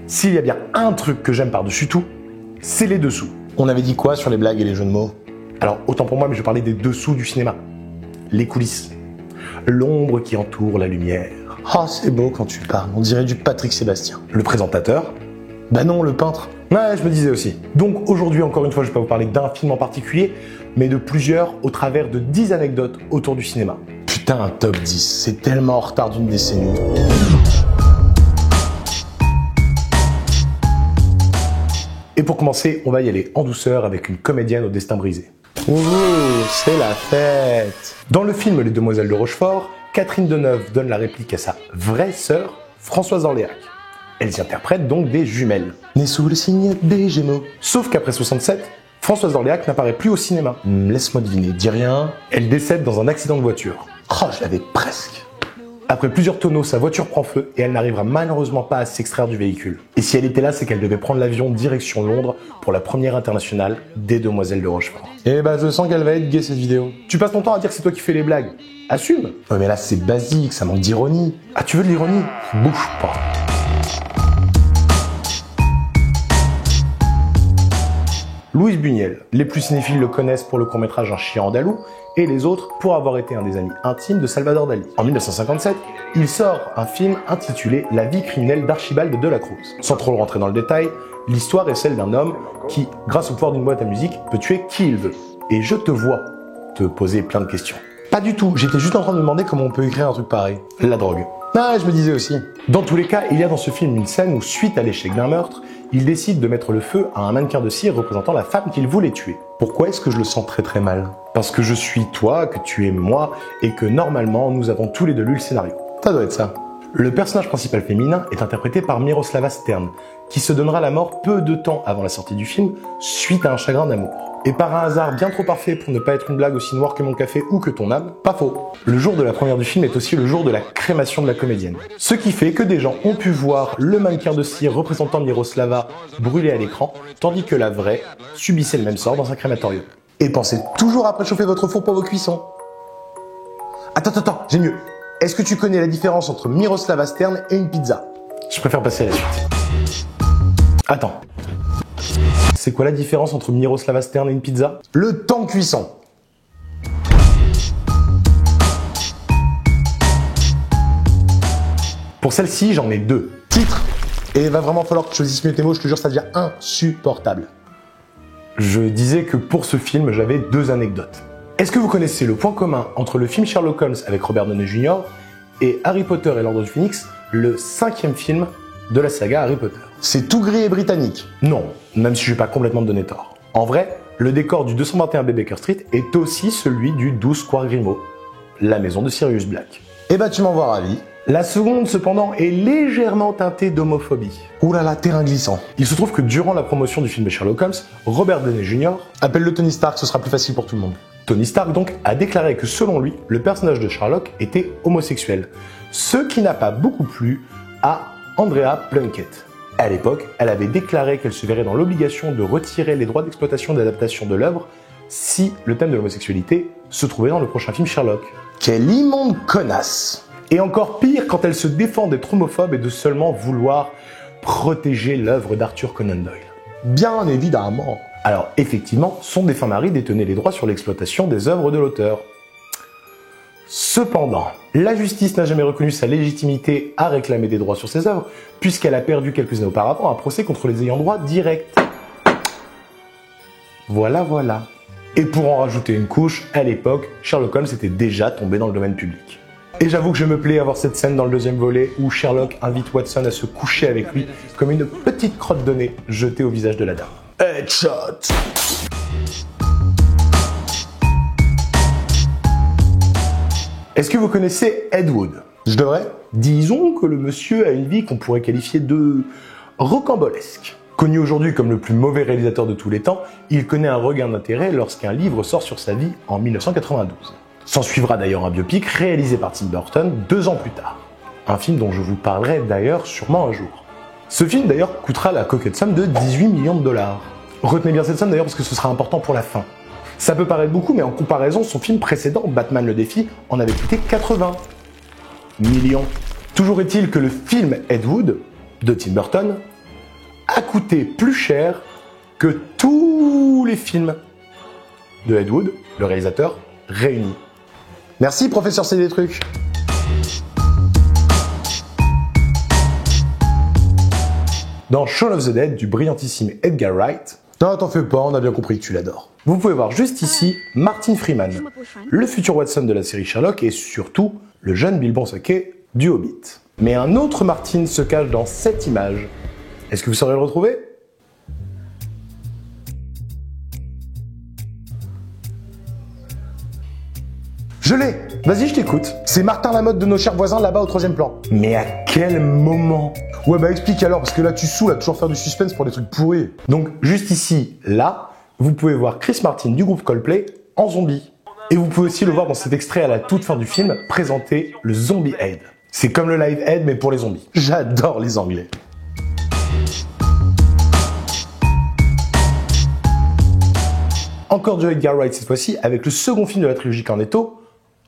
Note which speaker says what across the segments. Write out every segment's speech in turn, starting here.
Speaker 1: S'il y a bien un truc que j'aime par-dessus tout, c'est les dessous.
Speaker 2: On avait dit quoi sur les blagues et les jeux de mots?
Speaker 1: Alors, autant pour moi, mais je parlais des dessous du cinéma. Les coulisses. L'ombre qui entoure la lumière.
Speaker 2: Oh, c'est beau quand tu parles, on dirait du Patrick Sébastien.
Speaker 1: Le présentateur.
Speaker 2: Bah non, le peintre.
Speaker 1: Ouais, je me disais aussi. Donc aujourd'hui, encore une fois, je vais pas vous parler d'un film en particulier, mais de plusieurs au travers de 10 anecdotes autour du cinéma.
Speaker 2: Putain, un top 10, c'est tellement en retard d'une décennie.
Speaker 1: Et pour commencer, on va y aller en douceur avec une comédienne au destin brisé.
Speaker 2: Ouh, c'est la fête.
Speaker 1: Dans le film Les Demoiselles de Rochefort, Catherine Deneuve donne la réplique à sa vraie sœur, Françoise d'Orléac. Elles y interprètent donc des jumelles.
Speaker 2: Né sous le signe des Gémeaux.
Speaker 1: Sauf qu'après 67, Françoise d'Orléac n'apparaît plus au cinéma.
Speaker 2: Laisse-moi deviner, dis rien.
Speaker 1: Elle décède dans un accident de voiture.
Speaker 2: Oh, je l'avais presque.
Speaker 1: Après plusieurs tonneaux, sa voiture prend feu et elle n'arrivera malheureusement pas à s'extraire du véhicule. Et si elle était là, c'est qu'elle devait prendre l'avion direction Londres pour la première internationale des Demoiselles de Rochefort.
Speaker 2: Eh bah, je sens qu'elle va être gaie cette vidéo.
Speaker 1: Tu passes ton temps à dire que c'est toi qui fais les blagues. Assume.
Speaker 2: Ouais, mais là, c'est basique, ça manque d'ironie.
Speaker 1: Ah, tu veux de l'ironie? Bouge pas. Louise Buñuel. Les plus cinéphiles le connaissent pour le court-métrage Un chien andalou et les autres pour avoir été un des amis intimes de Salvador Dali. En 1957, il sort un film intitulé La vie criminelle d'Archibald de la Cruz. Sans trop rentrer dans le détail, l'histoire est celle d'un homme qui, grâce au pouvoir d'une boîte à musique, peut tuer qui il veut. Et je te vois te poser plein de questions.
Speaker 2: Pas du tout, j'étais juste en train de me demander comment on peut écrire un truc pareil.
Speaker 1: La drogue.
Speaker 2: Ah, je me disais aussi.
Speaker 1: Dans tous les cas, il y a dans ce film une scène où, suite à l'échec d'un meurtre, il décide de mettre le feu à un mannequin de cire représentant la femme qu'il voulait tuer. Pourquoi est-ce que je le sens très très mal? Parce que je suis toi, que tu es moi, et que normalement, nous avons tous les deux lu le scénario.
Speaker 2: Ça doit être ça.
Speaker 1: Le personnage principal féminin est interprété par Miroslava Stern, qui se donnera la mort peu de temps avant la sortie du film, suite à un chagrin d'amour. Et par un hasard bien trop parfait pour ne pas être une blague aussi noire que mon café ou que ton âme, pas faux. Le jour de la première du film est aussi le jour de la crémation de la comédienne. Ce qui fait que des gens ont pu voir le mannequin de cire représentant Miroslava brûler à l'écran, tandis que la vraie subissait le même sort dans un crématorium.
Speaker 2: Et pensez toujours à préchauffer votre four pour vos cuissons. Attends, j'ai mieux. Est-ce que tu connais la différence entre Miroslava Stern et une pizza?
Speaker 1: Je préfère passer à la suite. Attends. C'est quoi la différence entre Miroslava Stern et une pizza?
Speaker 2: Le temps de cuisson.
Speaker 1: Pour celle-ci, j'en ai deux.
Speaker 2: Titre. Et il va vraiment falloir que tu choisisses mieux tes mots, je te jure, ça devient insupportable.
Speaker 1: Je disais que pour ce film, j'avais deux anecdotes. Est-ce que vous connaissez le point commun entre le film Sherlock Holmes avec Robert Downey Jr. et Harry Potter et l'Ordre du Phénix, le 5e film de la saga Harry Potter?
Speaker 2: C'est tout gris et britannique.
Speaker 1: Non, même si je vais pas complètement te donner tort. En vrai, le décor du 221B Baker Street est aussi celui du 12 Square Grimaud, la maison de Sirius Black.
Speaker 2: Eh bah tu m'en vois ravi.
Speaker 1: La seconde, cependant, est légèrement teintée d'homophobie.
Speaker 2: Ouh là là, terrain glissant.
Speaker 1: Il se trouve que durant la promotion du film de Sherlock Holmes, Robert Downey Jr.
Speaker 2: Appelle-le Tony Stark, ce sera plus facile pour tout le monde.
Speaker 1: Tony Stark donc a déclaré que selon lui, le personnage de Sherlock était homosexuel, ce qui n'a pas beaucoup plu à Andrea Plunkett. À l'époque, elle avait déclaré qu'elle se verrait dans l'obligation de retirer les droits d'exploitation d'adaptation de l'œuvre si le thème de l'homosexualité se trouvait dans le prochain film Sherlock.
Speaker 2: Quelle immonde connasse!
Speaker 1: Et encore pire quand elle se défend d'être homophobe et de seulement vouloir protéger l'œuvre d'Arthur Conan Doyle.
Speaker 2: Bien évidemment.
Speaker 1: Alors effectivement, son défunt mari détenait les droits sur l'exploitation des œuvres de l'auteur. Cependant, la justice n'a jamais reconnu sa légitimité à réclamer des droits sur ses œuvres, puisqu'elle a perdu quelques années auparavant un procès contre les ayants droit directs. Voilà. Et pour en rajouter une couche, à l'époque, Sherlock Holmes était déjà tombé dans le domaine public. Et j'avoue que je me plais à voir cette scène dans le deuxième volet où Sherlock invite Watson à se coucher avec lui comme une petite crotte de nez jetée au visage de la dame.
Speaker 2: Headshot.
Speaker 1: Est-ce que vous connaissez Ed Wood?
Speaker 2: Je devrais?
Speaker 1: Disons que le monsieur a une vie qu'on pourrait qualifier de rocambolesque. Connu aujourd'hui comme le plus mauvais réalisateur de tous les temps, il connaît un regain d'intérêt lorsqu'un livre sort sur sa vie en 1992. S'en suivra d'ailleurs un biopic réalisé par Tim Burton 2 ans plus tard. Un film dont je vous parlerai d'ailleurs sûrement un jour. Ce film d'ailleurs coûtera la coquette somme de 18 millions de dollars. Retenez bien cette somme d'ailleurs parce que ce sera important pour la fin. Ça peut paraître beaucoup, mais en comparaison, son film précédent, Batman le Défi, en avait coûté 80 millions. Toujours est-il que le film Ed Wood, de Tim Burton, a coûté plus cher que tous les films de Ed Wood, le réalisateur, réunis.
Speaker 2: Merci, professeur, c'est des trucs.
Speaker 1: Dans Shaun of the Dead du brillantissime Edgar Wright,
Speaker 2: Non, t'en fais pas, on a bien compris que tu l'adores.
Speaker 1: vous pouvez voir juste ici Martin Freeman, le futur Watson de la série Sherlock et surtout le jeune Bilbon Saquet du Hobbit. Mais un autre Martin se cache dans cette image. Est-ce que vous saurez le retrouver ?
Speaker 2: Je l'ai. Vas-y, je t'écoute. C'est Martin Lamotte de nos chers voisins là-bas au 3e plan.
Speaker 1: Mais à quel moment ?
Speaker 2: Ouais, bah explique alors, parce que là tu saoules à toujours faire du suspense pour des trucs pourris.
Speaker 1: Donc juste ici, là, vous pouvez voir Chris Martin du groupe Coldplay en zombie. Et vous pouvez aussi le voir dans cet extrait à la toute fin du film, présenter le Zombie Aid. C'est comme le Live Aid mais pour les zombies.
Speaker 2: J'adore les Anglais.
Speaker 1: Encore du Edgar Wright cette fois-ci, avec le second film de la trilogie Cornetto,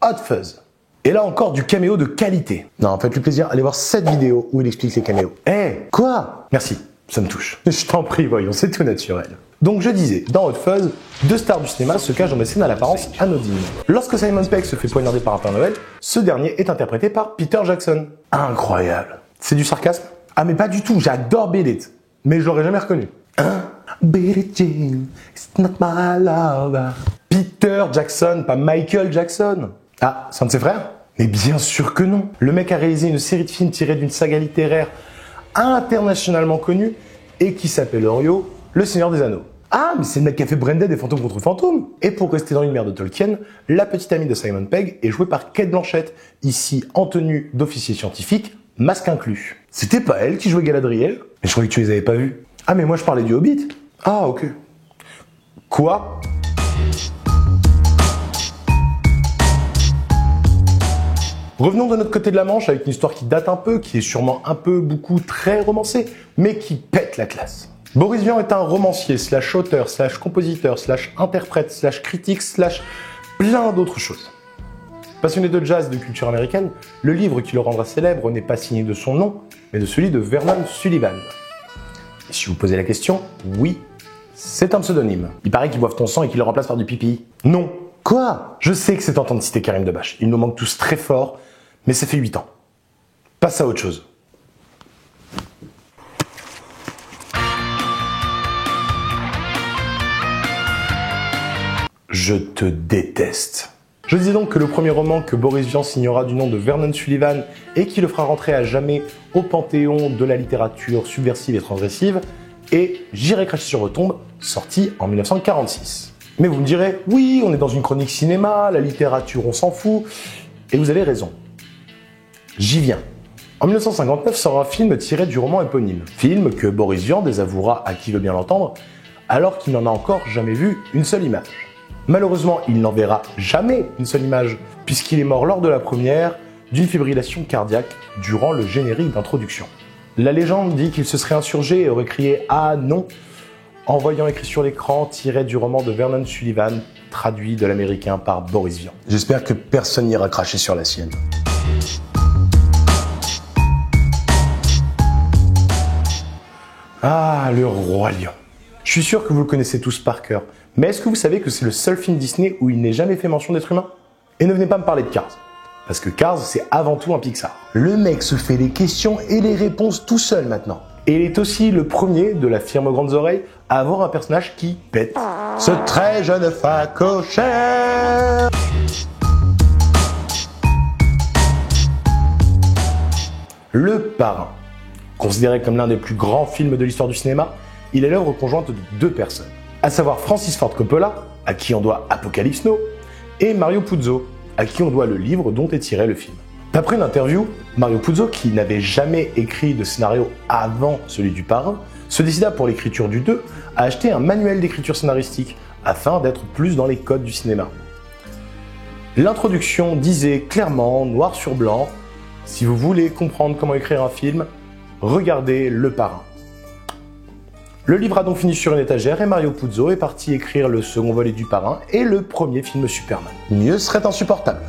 Speaker 1: Hot Fuzz. Et là encore du caméo de qualité.
Speaker 2: Non, faites-lui plaisir, allez voir cette vidéo où il explique les caméos. Quoi ?
Speaker 1: Merci, ça me touche. Je t'en prie, voyons, c'est tout naturel. Donc je disais, dans Hot Fuzz, deux stars du cinéma se cachent dans des scènes à l'apparence anodine. Lorsque Simon Pegg se fait poignarder par un Père Noël, ce dernier est interprété par Peter Jackson. Incroyable. C'est du sarcasme ? Ah mais pas du tout, j'adore Beat It. Mais je l'aurais jamais reconnu. Beat it, Jean, it's not my lover. Peter Jackson, pas Michael Jackson. Ah, c'est un de ses frères ? Mais bien sûr que non. Le mec a réalisé une série de films tirés d'une saga littéraire internationalement connue et qui s'appelle Orio, Le Seigneur des Anneaux. Ah, mais c'est le mec qui a fait Branded et Fantôme contre Fantôme. Et pour rester dans l'univers de Tolkien, la petite amie de Simon Pegg est jouée par Cate Blanchett, ici en tenue d'officier scientifique, masque inclus. C'était pas elle qui jouait Galadriel ? Mais je croyais que tu les avais pas vus. Ah, mais moi je parlais du Hobbit. Ah, ok. Quoi ? Revenons de notre côté de la Manche avec une histoire qui date un peu, qui est sûrement un peu, beaucoup, très romancée, mais qui pète la classe. Boris Vian est un romancier, slash auteur, slash compositeur, slash interprète, slash critique, slash plein d'autres choses. Passionné de jazz et de culture américaine, le livre qui le rendra célèbre n'est pas signé de son nom, mais de celui de Vernon Sullivan. Et si vous posez la question, oui, c'est un pseudonyme. Il paraît qu'ils boivent ton sang et qu'ils le remplacent par du pipi. Non.
Speaker 2: Quoi ?
Speaker 1: Je sais que c'est tentant de citer Karim Debache. Ils nous manquent tous très fort, mais ça fait 8 ans. Passe à autre chose. Je te déteste. Je disais donc que le premier roman que Boris Vian signera du nom de Vernon Sullivan et qui le fera rentrer à jamais au panthéon de la littérature subversive et transgressive est J'irai cracher sur vos tombes, sorti en 1946. Mais vous me direz, oui, on est dans une chronique cinéma, la littérature on s'en fout, et vous avez raison. J'y viens. En 1959 sort un film tiré du roman éponyme. Film que Boris Vian désavouera à qui veut bien l'entendre, alors qu'il n'en a encore jamais vu une seule image. Malheureusement, il n'en verra jamais une seule image, puisqu'il est mort lors de la première d'une fibrillation cardiaque durant le générique d'introduction. La légende dit qu'il se serait insurgé et aurait crié « Ah non !» en voyant écrit sur l'écran tiré du roman de Vernon Sullivan, traduit de l'américain par Boris Vian.
Speaker 2: J'espère que personne n'ira cracher sur la sienne.
Speaker 1: Ah, le Roi Lion. Je suis sûr que vous le connaissez tous par cœur, mais est-ce que vous savez que c'est le seul film Disney où il n'est jamais fait mention d'être humain ? Et ne venez pas me parler de Cars, parce que Cars, c'est avant tout un Pixar.
Speaker 2: Le mec se fait les questions et les réponses tout seul maintenant.
Speaker 1: Et il est aussi le premier de la firme aux grandes oreilles à avoir un personnage qui pète.
Speaker 2: Ce très jeune facochère.
Speaker 1: Le Parrain. Considéré comme l'un des plus grands films de l'histoire du cinéma, il est l'œuvre conjointe de deux personnes, à savoir Francis Ford Coppola, à qui on doit Apocalypse Now, et Mario Puzo, à qui on doit le livre dont est tiré le film. D'après une interview, Mario Puzo, qui n'avait jamais écrit de scénario avant celui du Parrain, se décida pour l'écriture du 2 à acheter un manuel d'écriture scénaristique afin d'être plus dans les codes du cinéma. L'introduction disait clairement, noir sur blanc, si vous voulez comprendre comment écrire un film, regardez Le Parrain. Le livre a donc fini sur une étagère et Mario Puzo est parti écrire le second volet du Parrain et le premier film Superman.
Speaker 2: Mieux serait insupportable.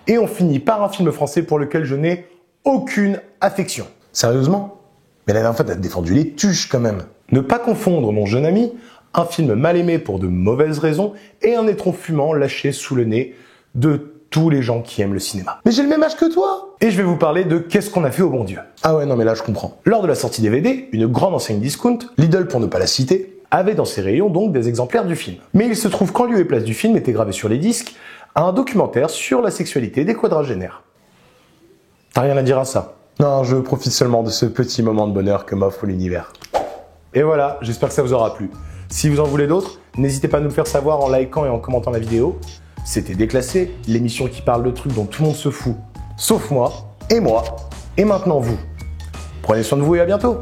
Speaker 1: Et on finit par un film français pour lequel je n'ai aucune affection.
Speaker 2: Sérieusement? Mais la dernière fois, t'as défendu les tuches quand même.
Speaker 1: Ne pas confondre, mon jeune ami, un film mal aimé pour de mauvaises raisons et un étron fumant lâché sous le nez de tous les gens qui aiment le cinéma.
Speaker 2: Mais j'ai le même âge que toi!
Speaker 1: Et je vais vous parler de Qu'est-ce qu'on a fait au bon Dieu.
Speaker 2: Ah ouais, non mais là je comprends.
Speaker 1: Lors de la sortie DVD, une grande enseigne discount,
Speaker 2: Lidl pour ne pas la citer,
Speaker 1: avait dans ses rayons donc des exemplaires du film. Mais il se trouve qu'en lieu et place du film était gravé sur les disques un documentaire sur la sexualité des quadragénaires. T'as rien à dire à ça?
Speaker 2: non, je profite seulement de ce petit moment de bonheur que m'offre l'univers.
Speaker 1: Et voilà, j'espère que ça vous aura plu. Si vous en voulez d'autres, n'hésitez pas à nous le faire savoir en likant et en commentant la vidéo. C'était Déclassé, l'émission qui parle de trucs dont tout le monde se fout, sauf moi, et maintenant vous. Prenez soin de vous et à bientôt!